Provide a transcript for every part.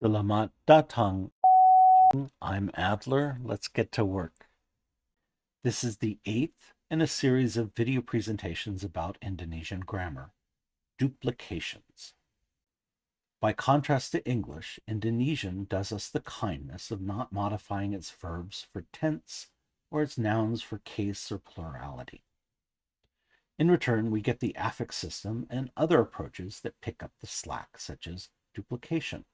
Selamat datang. I'm Adler. Let's get to work. This is the 8th in a series of video presentations about Indonesian grammar, duplications. By contrast to English, Indonesian does us the kindness of not modifying its verbs for tense or its nouns for case or plurality. In return, we get the affix system and other approaches that pick up the slack, such as duplication.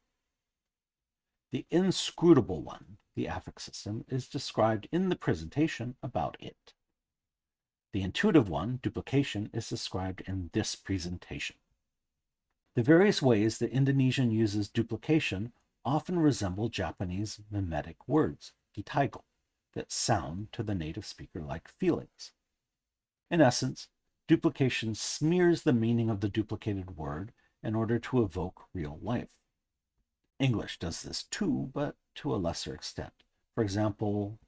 The inscrutable one, the affix system, is described in the presentation about it. The intuitive one, duplication, is described in this presentation. The various ways that Indonesian uses duplication often resemble Japanese mimetic words, gitaigo, that sound to the native speaker like feelings. In essence, duplication smears the meaning of the duplicated word in order to evoke real life. English does this too, but to a lesser extent. For example,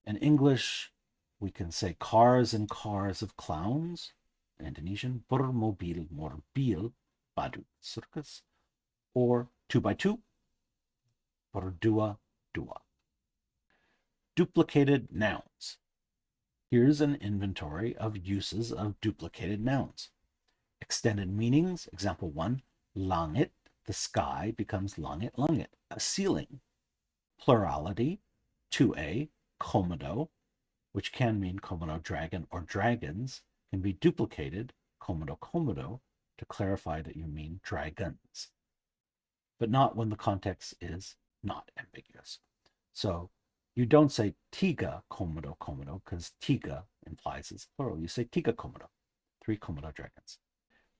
in English, we can say cars and cars of clowns. In Indonesian, bermobil morbil badut circus, or 2x2, berdua dua. Duplicated nouns. Here's an inventory of uses of duplicated nouns. Extended meanings, example 1, langit, the sky, becomes langit langit, a ceiling. Plurality, 2a, Komodo, which can mean Komodo dragon or dragons, can be duplicated, Komodo Komodo, to clarify that you mean dragons, but not when the context is not ambiguous. So you don't say tiga Komodo Komodo because tiga implies it's plural. You say tiga Komodo, 3 Komodo dragons.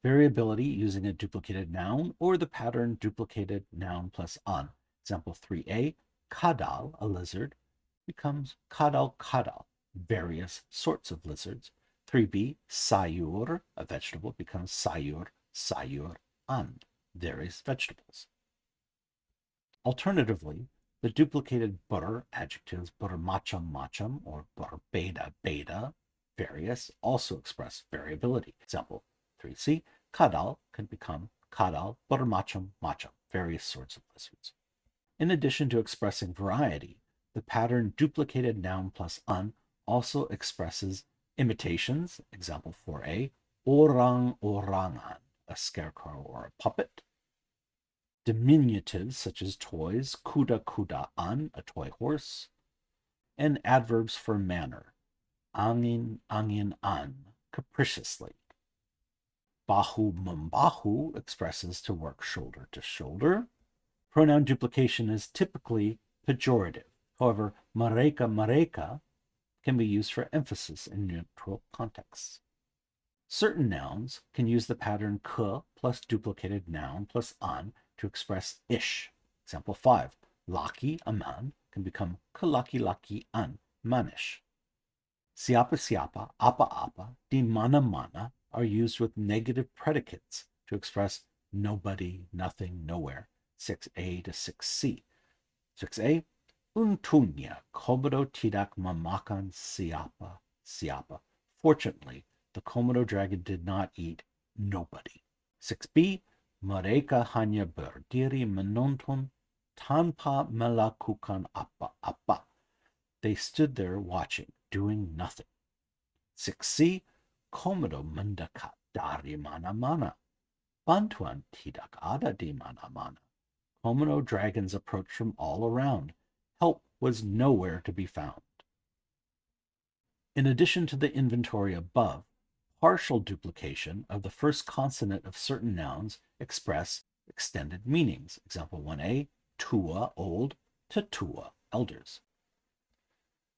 Variability using a duplicated noun or the pattern duplicated noun plus an. Example 3a, kadal, a lizard, becomes kadal kadal, various sorts of lizards. 3b, sayur, a vegetable, becomes sayur sayur an, various vegetables. Alternatively, the duplicated ber adjectives bermacam macam or berbeda beda, various, also express variability. Example 3c, kadal can become kadal bermacam macam, various sorts of lizards. In addition to expressing variety, the pattern duplicated noun plus an also expresses imitations. Example 4a, orang-orangan, a scarecrow or a puppet. Diminutives such as toys, kuda-kudaan, a toy horse. And adverbs for manner, angin-angin-an, capriciously. Bahu-membahu expresses to work shoulder to shoulder. Pronoun duplication is typically pejorative. However, mereka can be used for emphasis in neutral contexts. Certain nouns can use the pattern ke plus duplicated noun plus an to express ish. Example 5, laki, a man, can become kelaki-laki an, manish. Siapa-siapa, apa-apa, di mana-mana are used with negative predicates to express nobody, nothing, nowhere. 6a to 6c. 6a, untungnya Komodo tidak memakan siapa-siapa. Fortunately, the Komodo dragon did not eat nobody. 6b, mereka hanya berdiri menonton tanpa melakukan apa-apa. They stood there watching, doing nothing. 6c, Komodo mendekat dari mana-mana. Bantuan tidak ada di mana-mana. Komodo dragons approached from all around. Help was nowhere to be found. In addition to the inventory above, partial duplication of the first consonant of certain nouns express extended meanings. Example 1a, tua, old, tetua, elders.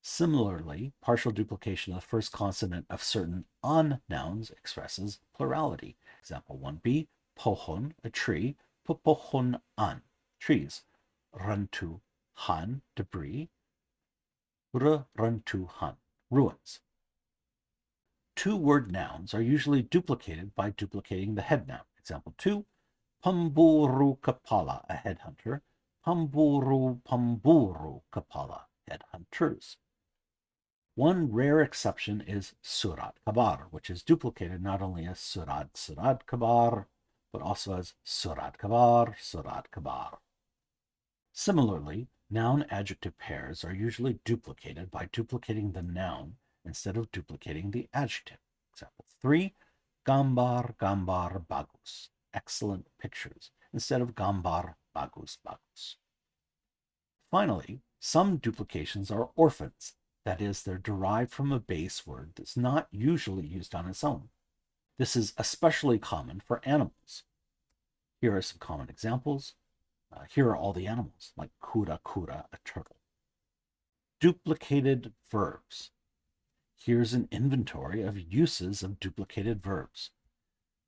Similarly, partial duplication of the first consonant of certain an nouns expresses plurality. Example 1b, pohon, a tree, pepohonan, trees. Runtuhan, debris. Runtuhan, ruins. Two-word nouns are usually duplicated by duplicating the head noun. Example 2, pemburu kepala, a headhunter. Pemburu kepala, headhunters. One rare exception is surat kabar, which is duplicated not only as surat kabar, but also as surat kabar. Similarly, noun-adjective pairs are usually duplicated by duplicating the noun instead of duplicating the adjective. Example 3, gambar, gambar, bagus. Excellent pictures, instead of gambar, bagus, bagus. Finally, some duplications are orphans. That is, they're derived from a base word that's not usually used on its own. This is especially common for animals. Here are some common examples. Here are all the animals, like kura kura, a turtle. Duplicated verbs. Here's an inventory of uses of duplicated verbs.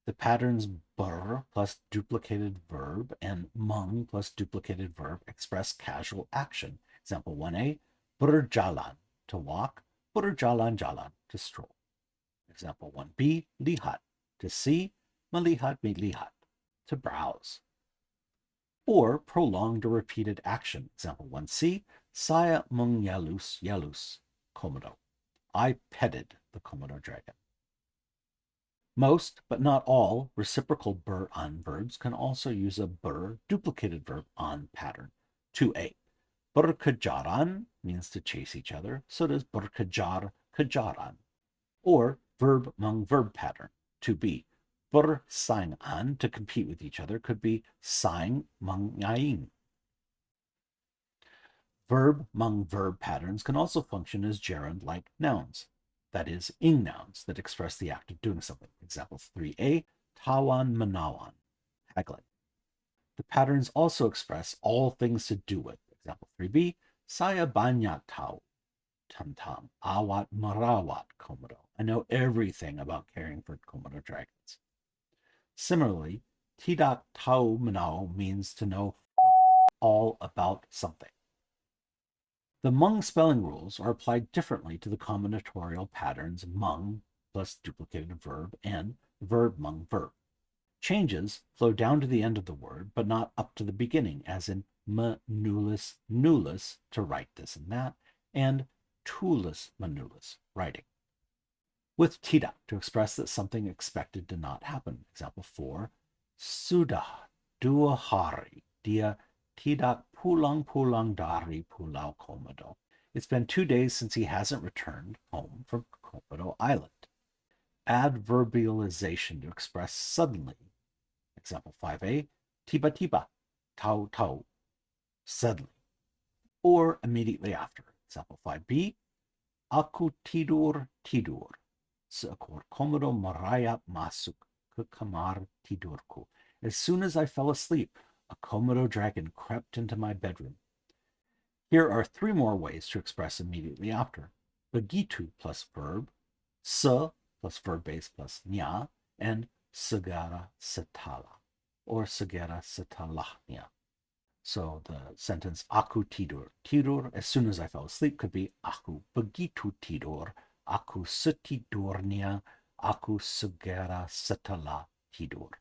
The patterns ber plus duplicated verb and mung plus duplicated verb express casual action. Example 1a, berjalan, to walk, berjalan-jalan, to stroll. Example 1b, lihat, to see, melihat melihat, to browse. Or prolonged or repeated action. Example 1c, saya mengelus-yelus Komodo. I petted the Komodo dragon. Most, but not all, reciprocal ber-an verbs can also use a ber duplicated verb on pattern. 2a. Berkejaran means to chase each other, so does berkejar kejaran. Or verb mung verb pattern. 2b. Bersaingan, to compete with each other, could be saing menyaing. Verb mung verb patterns can also function as gerund like nouns. That is, ing nouns that express the act of doing something. Example 3a, tawan menawan, haggling. The patterns also express all things to do with. Example 3b, saya banyak tahu tentang awat merawat Komodo. I know everything about caring for Komodo dragons. Similarly, tidak tahu menau means to know all about something. The mung spelling rules are applied differently to the combinatorial patterns mung plus duplicated verb and verb mung verb. Changes flow down to the end of the word, but not up to the beginning, as in manulus nulus, to write this and that, and tulus manulus, writing. With tidak, to express that something expected did not happen. Example 4, sudah 2 hari dia tidak pulang-pulang dari Pulau Komodo. It's been 2 days since he hasn't returned home from Komodo Island. Adverbialization to express suddenly. Example 5a, tiba-tiba, tahu-tahu, suddenly. Or immediately after. Example 5b, aku tidur, seekor komodo merayap masuk ke kamar tidurku. As soon as I fell asleep, a Komodo dragon crept into my bedroom. Here are 3 more ways to express immediately after. Begitu plus verb, se plus verb base plus nya, and segera setelah, or segera setelahnya. So the sentence aku tidur, as soon as I fell asleep, could be aku begitu tidur, aku setidurnya, aku segera setelah tidur.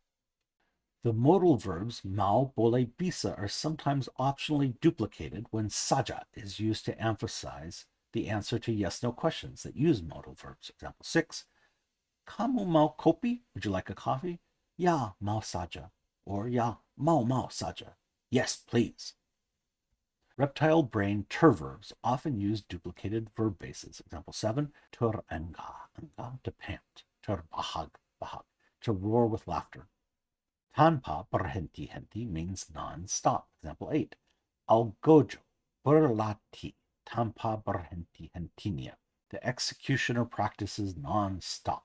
The modal verbs mau, boleh, bisa are sometimes optionally duplicated when saja is used to emphasize the answer to yes-no questions that use modal verbs. Example 6, kamu mau kopi? Would you like a coffee? Ya, mau saja. Or ya, mau saja. Yes, please. Reptile brain verbs often use duplicated verb bases. Example 7, terengah, to pant, terbahag, to roar with laughter. Tanpa berhenti-henti means non-stop. Example 8, algojo, berlatih, tanpa berhenti-hentinya. The executioner practices non-stop.